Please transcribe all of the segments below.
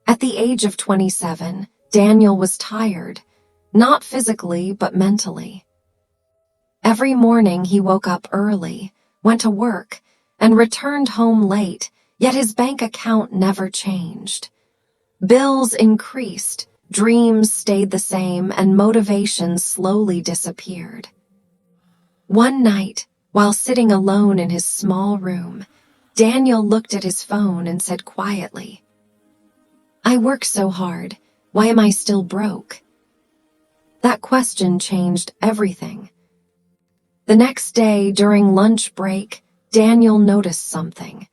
At the age of 27, Daniel was tired, not physically but mentally. Every morning he woke up early, went to work, and returned home late, yet his bank account never changed. Bills increased, dreams stayed the same, and motivation slowly disappeared. One night, while sitting alone in his small room, Daniel looked at his phone and said quietly, "I work so hard. Why am I still broke?" That question changed everything. The next day, during lunch break, Daniel noticed something.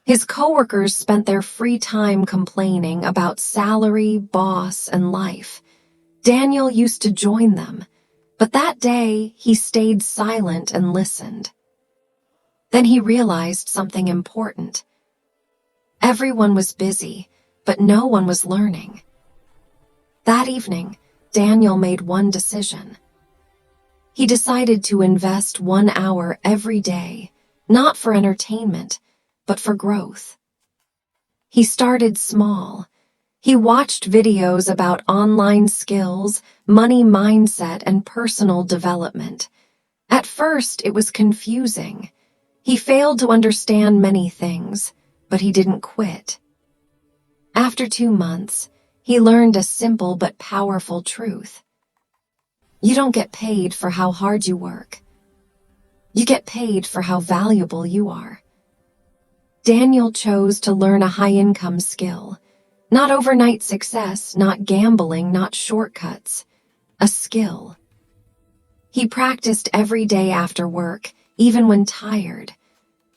His coworkers spent their free time complaining about salary, boss, and life. Daniel used to join them, but that day he stayed silent and listened. Then he realized something important. Everyone was busy, but no one was learning. That evening, Daniel made one decision. He decided to invest 1 hour every day, not for entertainment, but for growth. He started small. He watched videos about online skills, money mindset, and personal development. At first, it was confusing. He failed to understand many things, but he didn't quit. After 2 months, he learned a simple but powerful truth. You don't get paid for how hard you work. You get paid for how valuable you are. Daniel chose to learn a high-income skill. Not overnight success, not gambling, not shortcuts. A skill. He practiced every day after work, even when tired.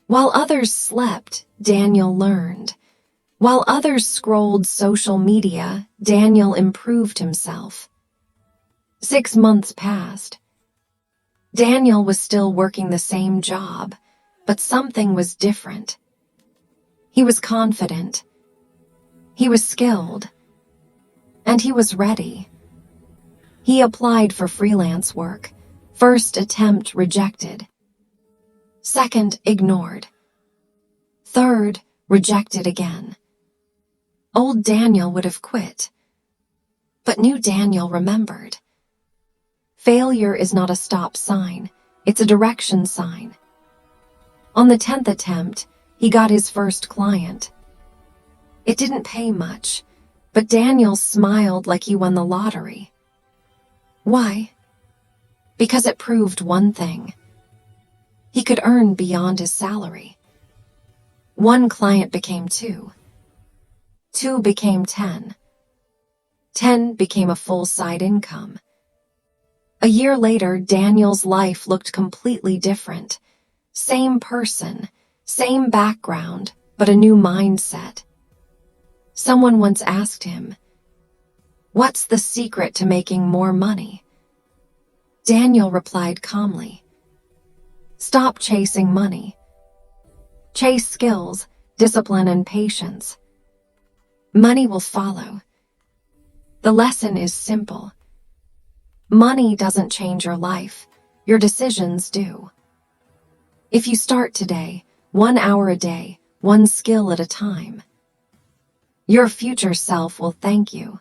While others slept, Daniel learned. While others scrolled social media, Daniel improved himself. 6 months passed. Daniel was still working the same job, but something was different. He was confident. He was skilled. And he was ready. He applied for freelance work. First attempt rejected. Second, ignored. Third, rejected again. Old Daniel would have quit. But new Daniel remembered. Failure is not a stop sign, it's a direction sign. On the 10th attempt, he got his first client. It didn't pay much, but Daniel smiled like he won the lottery. Why? Because it proved one thing. He could earn beyond his salary. 1 client became 2. 2 became 10. 10 became a full side income. A year later, Daniel's life looked completely different. Same person, same background, but a new mindset. Someone once asked him, "What's the secret to making more money?" Daniel replied calmly, "Stop chasing money. Chase skills, discipline, and patience. Money will follow." The lesson is simple. Money doesn't change your life. Your decisions do. If you start today, 1 hour a day, 1 skill at a time, your future self will thank you.